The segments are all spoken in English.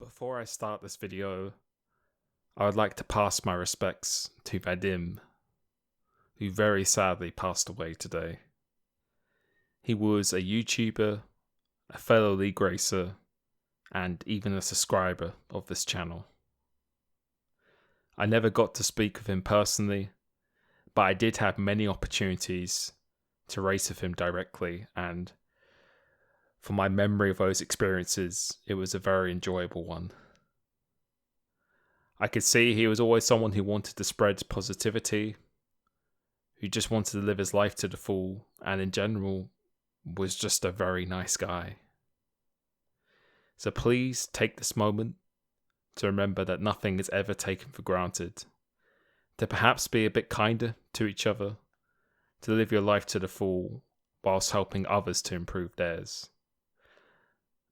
Before I start this video, I would like to pass my respects to Vadim, who very sadly passed away today. He was a YouTuber, a fellow league racer, and even a subscriber of this channel. I never got to speak with him personally, but I did have many opportunities to race with him directly, and from my memory of those experiences, it was a very enjoyable one. I could see he was always someone who wanted to spread positivity, who just wanted to live his life to the full, and in general, was just a very nice guy. So please take this moment to remember that nothing is ever taken for granted, to perhaps be a bit kinder to each other, to live your life to the full, whilst helping others to improve theirs.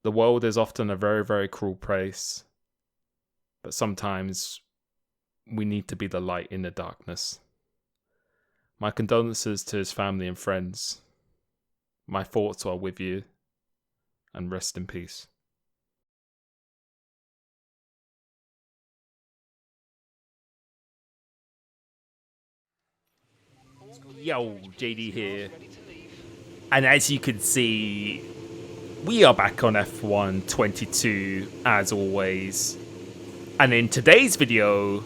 The world is often a very, very cruel place, but sometimes we need to be the light in the darkness. My condolences to his family and friends. My thoughts are with you, and rest in peace. Yo, JD here. And as you can see, we are back on F1 22 as always. And in today's video,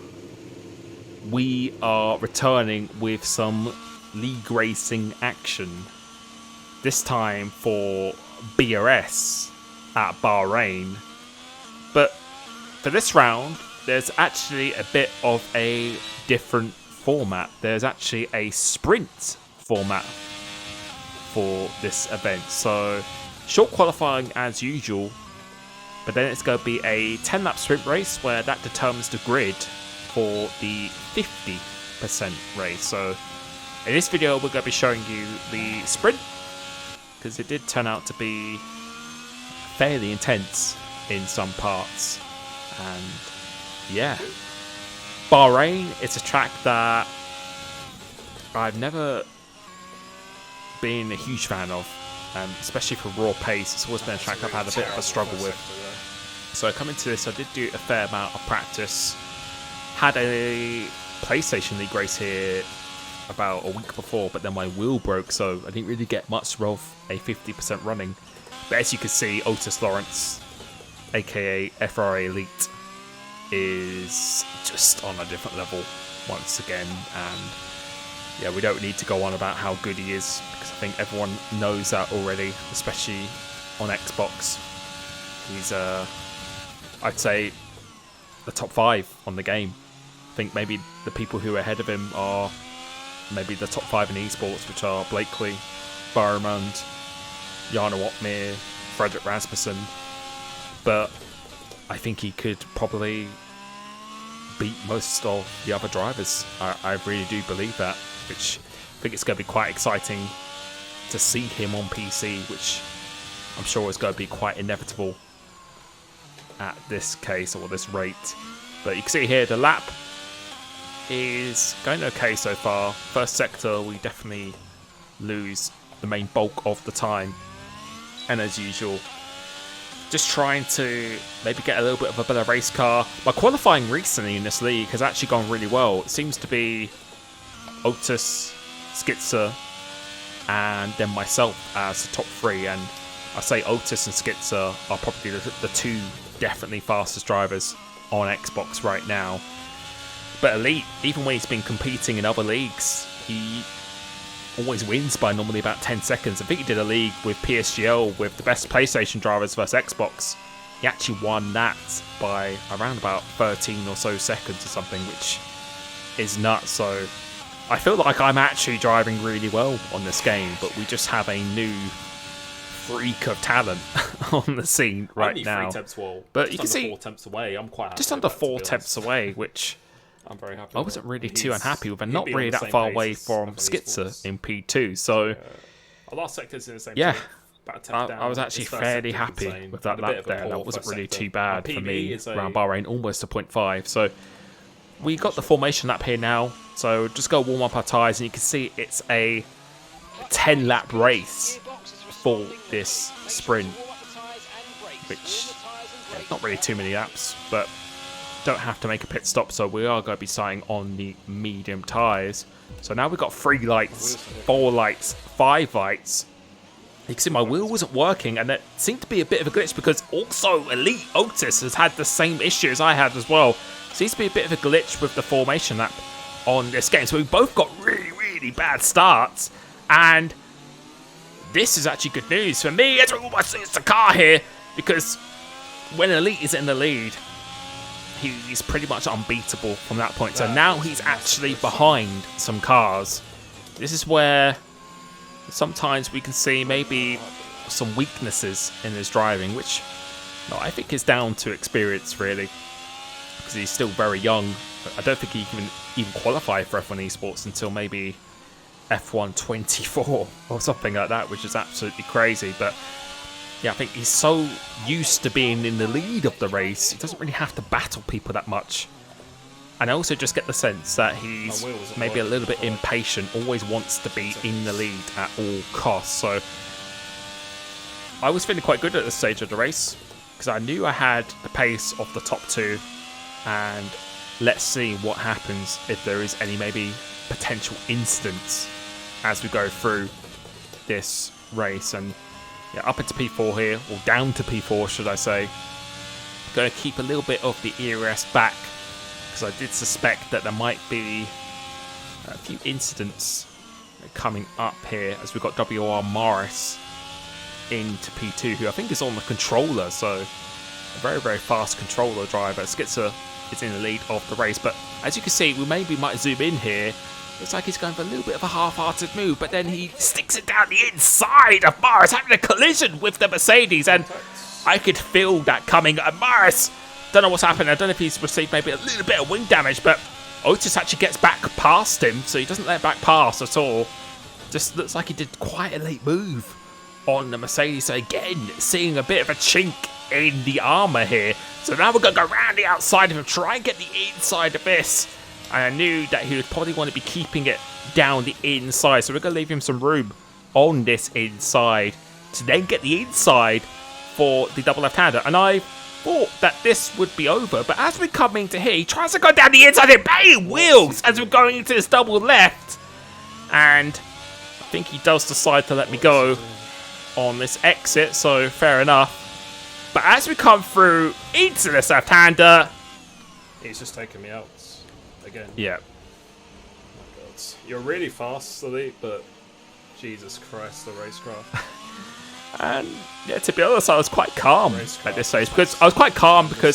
we are returning with some league racing action. This time for BRS at Bahrain. But for this round, there's actually a bit of a different format. There's actually a sprint format for this event. So short qualifying as usual, but then it's going to be a 10-lap sprint race where that determines the grid for the 50% race. So in this video, we're going to be showing you the sprint, because it did turn out to be fairly intense in some parts. And yeah, Bahrain, it's a track that I've never been a huge fan of, especially for raw pace. It's always been a track I've had a bit of a struggle with. So coming to this, I did do a fair amount of practice. Had a PlayStation League race here about a week before, but then my wheel broke, so I didn't really get much of a 50% running. But as you can see, Otis Lawrence, aka FRA Elite, is just on a different level once again. And yeah, we don't need to go on about how good he is, because I think everyone knows that already, especially on Xbox. He's, I'd say, the top 5 on the game. I think maybe the people who are ahead of him are maybe the top 5 in esports, which are Blakely, Barrowmund, Jarno Otmir, Frederick Rasmussen. But I think he could probably beat most of the other drivers. I really do believe that, which I think it's going to be quite exciting to see him on PC, which I'm sure is going to be quite inevitable at this case, or this rate. But you can see here the lap is going okay so far. First sector, we definitely lose the main bulk of the time, and as usual, just trying to maybe get a little bit of a better race car. My qualifying recently in this league has actually gone really well. It seems to be Otis, Skitzer, and then myself as the top 3. And I say Otis and Skitzer are probably the 2 definitely fastest drivers on Xbox right now. But Elite, even when he's been competing in other leagues, he always wins by normally about 10 seconds. I think he did a league with PSGL with the best PlayStation drivers versus Xbox. He actually won that by around about 13 or so seconds or something, which is nuts. So I feel like I'm actually driving really well on this game, but we just have a new freak of talent on the scene right now. 3 tenths wall. But you can see 4 tenths away. I'm quite happy just under 4 tenths away, which I'm very happy. I wasn't really too unhappy with, and not really that far away from Skitzer in P2. So our last sector's in the same. yeah, about 10 down. I was actually fairly happy with that lap there. That wasn't really too bad for me around Bahrain, almost a 0.5. So we got the formation lap here now. So just go warm up our tyres, and you can see it's a 10-lap race for this sprint, which not really too many laps, but don't have to make a pit stop, so we are going to be starting on the medium tyres. So now we've got 3 lights, 4 lights, 5 lights. You can see my wheel wasn't working, and it seemed to be a bit of a glitch because also Elite Otis has had the same issue as I had as well. Seems to be a bit of a glitch with the formation lap on this game. So we both got really, really bad starts, and this is actually good news for me. It's the car here, because when Elite is in the lead, he's pretty much unbeatable from that point. So now he's actually behind some cars. This is where sometimes we can see maybe some weaknesses in his driving, which I think is down to experience, really, because he's still very young. I don't think he can even qualify for F1 Esports until maybe F1 24 or something like that, which is absolutely crazy. But yeah, I think he's so used to being in the lead of the race, he doesn't really have to battle people that much. And I also just get the sense that he's maybe a little bit impatient, always wants to be in the lead at all costs. So I was feeling quite good at this stage of the race, because I knew I had the pace of the top 2, and let's see what happens if there is any maybe potential incidents as we go through this race. And yeah, up into P4 here, or down to P4 should I say. Going to keep a little bit of the ERS back, because I did suspect that there might be a few incidents coming up here, as we've got WR Morris into P2, who I think is on the controller, so a very, very fast controller driver. Skitzer is in the lead of the race, but as you can see, we maybe might zoom in here. Looks like he's going for a little bit of a half-hearted move, but then he sticks it down the inside of Morris, having a collision with the Mercedes, and I could feel that coming. And Morris, don't know what's happened. I don't know if he's received maybe a little bit of wing damage, but Otis actually gets back past him, so he doesn't let back pass at all. Just looks like he did quite a late move on the Mercedes. So again, seeing a bit of a chink in the armour here. So now we're going to go around the outside of him, try and get the inside of this. And I knew that he would probably want to be keeping it down the inside, so we're going to leave him some room on this inside to then get the inside for the double left-hander. And I thought that this would be over, but as we come into here, he tries to go down the inside and bang, wheels as we're going into this double left. And I think he does decide to let me go on this exit, so fair enough. But as we come through into this left-hander, He's just taking me out again. yeah. Oh my God. You're really fast, Elite, but Jesus Christ, the racecraft. And yeah, to be honest, I was quite calm at this stage, because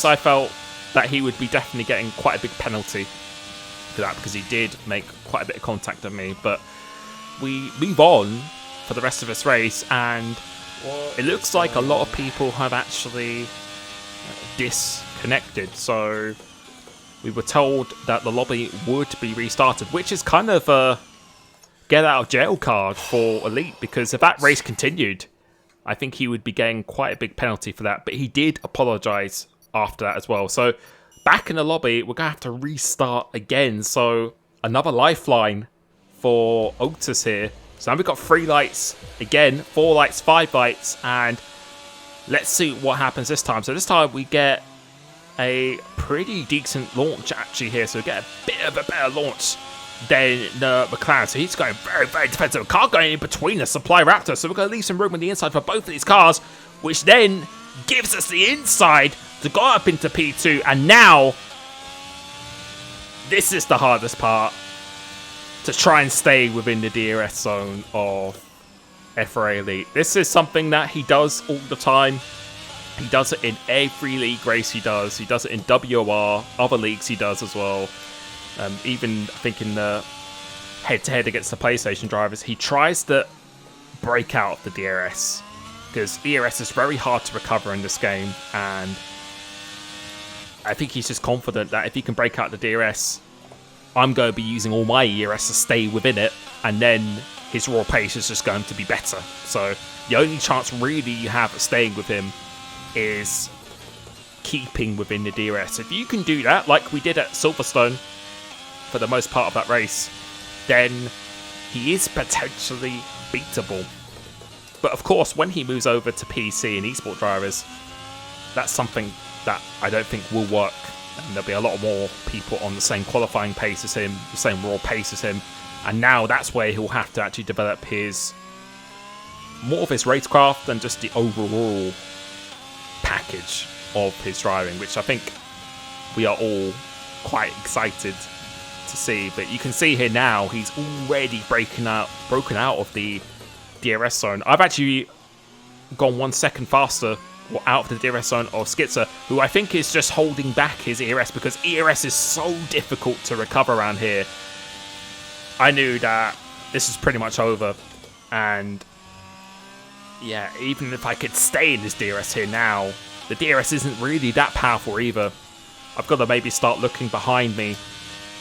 I felt that he would be definitely getting quite a big penalty for that, because he did make quite a bit of contact with me. But we move on for the rest of this race, and it looks like a lot of people have actually disconnected. So we were told that the lobby would be restarted, which is kind of a get out of jail card for Elite, because if that race continued, I think he would be getting quite a big penalty for that. But he did apologise after that as well. So back in the lobby, we're going to have to restart again. So another lifeline for Otis here. So now we've got 3 lights again, 4 lights, 5 lights, and let's see what happens this time. So this time we get a pretty decent launch actually here. So we get a bit of a better launch than the McLaren. So he's going very, very defensive. Car going in between the Supply Raptor. So we're going to leave some room on the inside for both of these cars, which then gives us the inside to go up into P2. And now, this is the hardest part, to try and stay within the DRS zone of FRA Elite. This is something that he does all the time. He does it in every league race he does. He does it in WR, other leagues he does as well. Even, I think, in the head-to-head against the PlayStation drivers, he tries to break out of the DRS, because ERS is very hard to recover in this game, and I think he's just confident that if he can break out the DRS, I'm going to be using all my ERS to stay within it, and then his raw pace is just going to be better. So the only chance really you have of staying with him is keeping within the DRS. If you can do that, like we did at Silverstone for the most part of that race, then he is potentially beatable. But of course, when he moves over to PC and eSport drivers, that's something that I don't think will work. And there'll be a lot more people on the same qualifying pace as him, the same raw pace as him. And now that's where he'll have to actually develop more of his racecraft and just the overall package of his driving, which I think we are all quite excited to see. But you can see here now he's already broken out of the DRS zone. I've actually gone 1 second faster or out of the DRS zone of Skitzer, who I think is just holding back his ERS because ERS is so difficult to recover around here. I knew that this is pretty much over, and yeah, even if I could stay in this DRS here now, the DRS isn't really that powerful either. I've got to maybe start looking behind me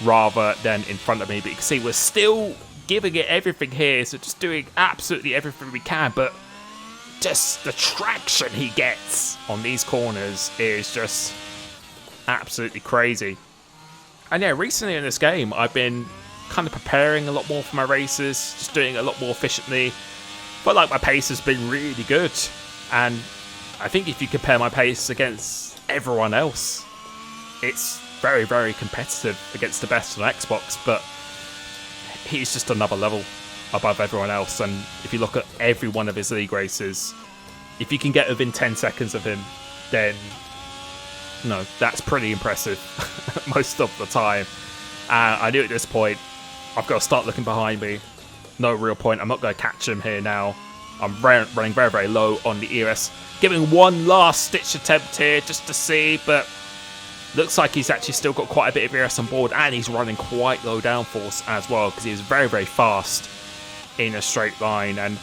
rather than in front of me, but you can see we're still giving it everything here, so just doing absolutely everything we can, but just the traction he gets on these corners is just absolutely crazy. And yeah, recently in this game, I've been kind of preparing a lot more for my races, just doing it a lot more efficiently. But like my pace has been really good, and I think if you compare my pace against everyone else, it's very, very competitive against the best on Xbox, but he's just another level above everyone else. And if you look at every one of his league races, if you can get within 10 seconds of him, then no, that's pretty impressive most of the time. I knew at this point I've got to start looking behind me. No real point. I'm not going to catch him here now. I'm running very, very low on the ERS. Giving one last stitch attempt here just to see, but looks like he's actually still got quite a bit of ERS on board, and he's running quite low downforce as well because he is very, very fast in a straight line. And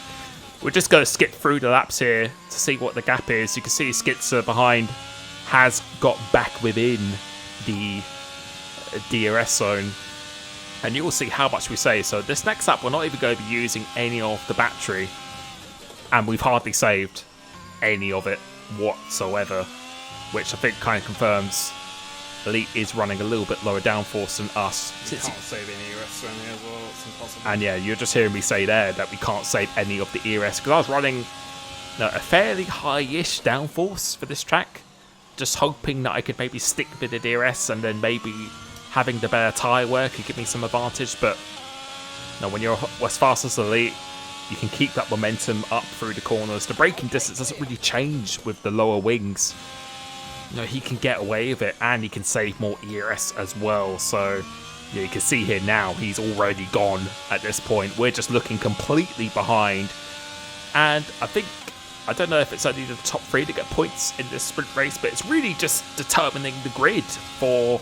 we're just going to skip through the laps here to see what the gap is. You can see Skitzer behind has got back within the DRS zone, and you will see how much we save. So this next lap, we're not even going to be using any of the battery, and we've hardly saved any of it whatsoever, which I think kind of confirms Elite is running a little bit lower downforce than us. You can't save any ERS on here as well, it's impossible. And yeah, you're just hearing me say there that we can't save any of the ERS, because I was running a fairly high-ish downforce for this track, just hoping that I could maybe stick with the DRS and then maybe having the better tyre wear could give me some advantage. But no, when you're as fast as Elite, you can keep that momentum up through the corners. The braking distance doesn't really change with the lower wings. You know, he can get away with it, and he can save more ERS as well. So yeah, you can see here now he's already gone at this point. We're just looking completely behind, and I don't know if it's only the top 3 to get points in this sprint race, but it's really just determining the grid for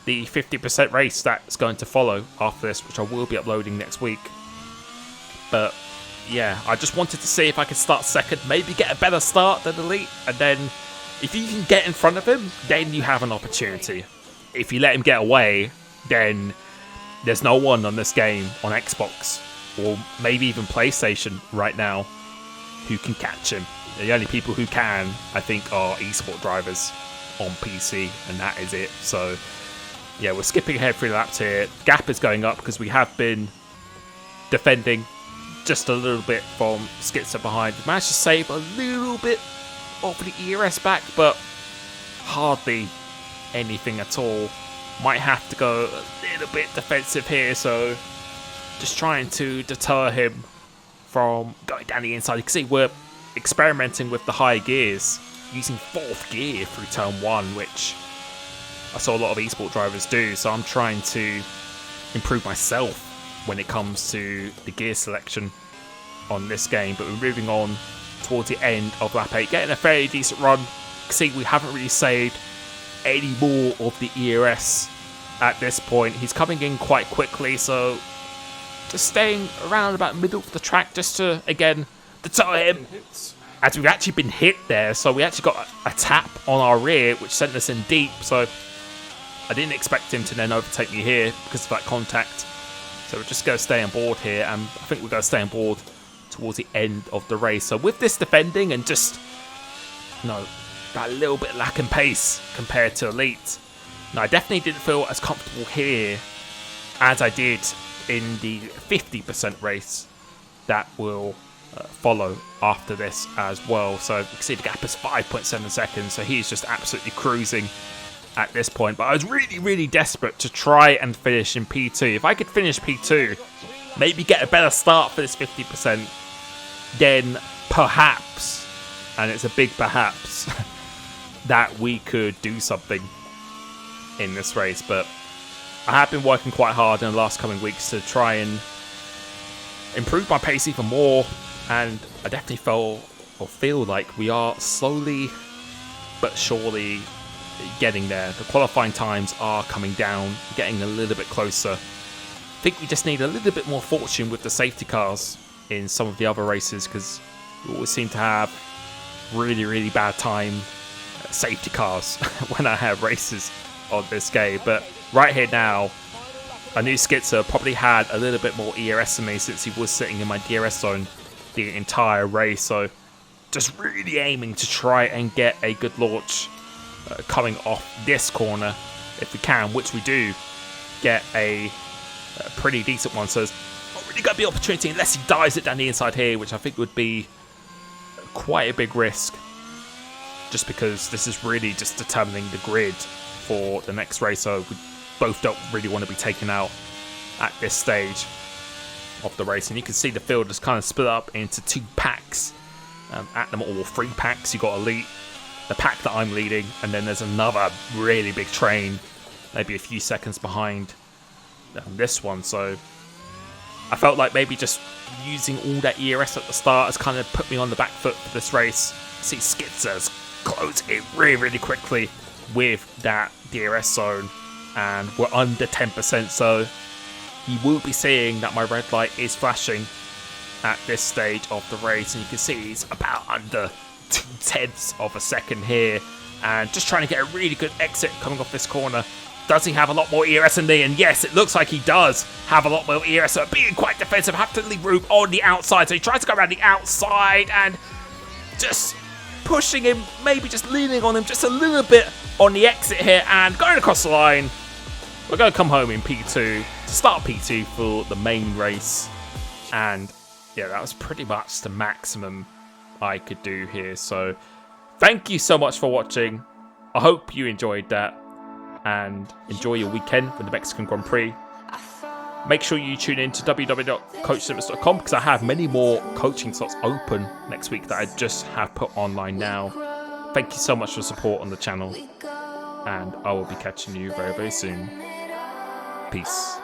the 50% race that's going to follow after this, which I will be uploading next week. But yeah, I just wanted to see if I could start second, maybe get a better start than Elite, and then if you can get in front of him, then you have an opportunity. If you let him get away, then there's no one on this game on Xbox, or maybe even PlayStation right now, who can catch him. The only people who can, I think, are esport drivers on PC, and that is it. So yeah, we're skipping ahead through the laps here. Gap is going up because we have been defending just a little bit from Skitzer behind. We managed to save a little bit of the ERS back, but hardly anything at all. Might have to go a little bit defensive here, so just trying to deter him from going down the inside. You can see we're experimenting with the high gears, using 4th gear through turn 1, which I saw a lot of esport drivers do, so I'm trying to improve myself when it comes to the gear selection on this game. But we're moving on towards the end of lap 8, getting a fairly decent run. You can see we haven't really saved any more of the ERS at this point. He's coming in quite quickly, so just staying around about middle of the track just to, again, deter him. As we've actually been hit there, so we actually got a tap on our rear, which sent us in deep, so I didn't expect him to then overtake me here because of that contact. So we're just going to stay on board here, and I think we're going to stay on board towards the end of the race. So with this defending and just, that little bit lacking pace compared to Elite, I definitely didn't feel as comfortable here as I did in the 50% race that will follow after this as well. So you can see the gap is 5.7 seconds, so he's just absolutely cruising at this point. But I was really, really desperate to try and finish in P2. If I could finish P2, maybe get a better start for this 50%, then perhaps, and it's a big perhaps, that we could do something in this race. But I have been working quite hard in the last coming weeks to try and improve my pace even more, and I definitely feel like we are slowly but surely getting there. The qualifying times are coming down, getting a little bit closer. I think we just need a little bit more fortune with the safety cars in some of the other races, because we always seem to have really, really bad time safety cars when I have races on this game. But right here now, I knew Skitzer probably had a little bit more ERS than me, since he was sitting in my DRS zone the entire race. So just really aiming to try and get a good launch coming off this corner if we can, which we do get a pretty decent one. So there's not really going to be opportunity unless he dives it down the inside here, which I think would be quite a big risk, just because this is really just determining the grid for the next race. So we both don't really want to be taken out at this stage of the race. And you can see the field is kind of split up into 2 packs at them all. 3 packs. You got Elite, the pack that I'm leading, and then there's another really big train, maybe a few seconds behind this one. So I felt like maybe just using all that ERS at the start has kind of put me on the back foot for this race. See Skitzer's closing it really, really quickly with that DRS zone, and we're under 10%, so you will be seeing that my red light is flashing at this stage of the race, and you can see he's about under 0.2 of a second here, and just trying to get a really good exit coming off this corner. Does he have a lot more ERS than me? And yes, it looks like he does have a lot more ERS, so being quite defensive, have to leave room on the outside, so he tries to go around the outside and just pushing him, maybe just leaning on him just a little bit on the exit here, and going across the line. We're going to come home in P2 to start P2 for the main race. And yeah, that was pretty much the maximum I could do here. So thank you so much for watching. I hope you enjoyed that, and enjoy your weekend with the Mexican Grand Prix. Make sure you tune in to www.coachlimits.com, because I have many more coaching slots open next week that I just have put online now. Thank you so much for support on the channel, and I will be catching you very, very soon. Peace.